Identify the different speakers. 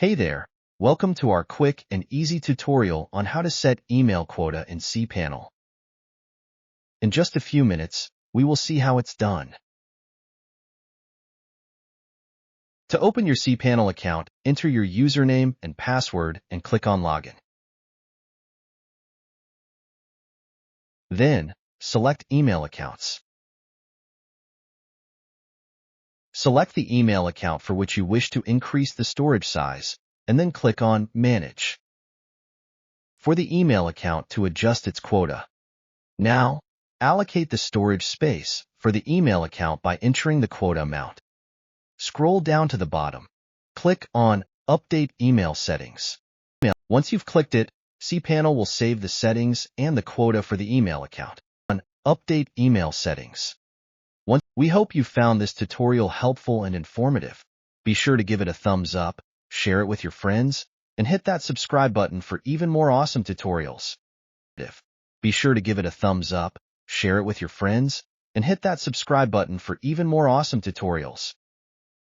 Speaker 1: Hey there, welcome to our quick and easy tutorial on how to set email quota in cPanel. In just a few minutes, we will see how it's done. To open your cPanel account, enter your username and password and click on Login. Then, select Email Accounts. Select the email account for which you wish to increase the storage size, and then click on Manage. For the email account to adjust its quota. Now, allocate the storage space for the email account by entering the quota amount. Scroll down to the bottom. Click on Update Email Settings. Once you've clicked it, cPanel will save the settings and the quota for the email account. On Update Email Settings. We hope you found this tutorial helpful and informative. Be sure to give it a thumbs up, share it with your friends, and hit that subscribe button for even more awesome tutorials. Be sure to give it a thumbs up, share it with your friends, and hit that subscribe button for even more awesome tutorials.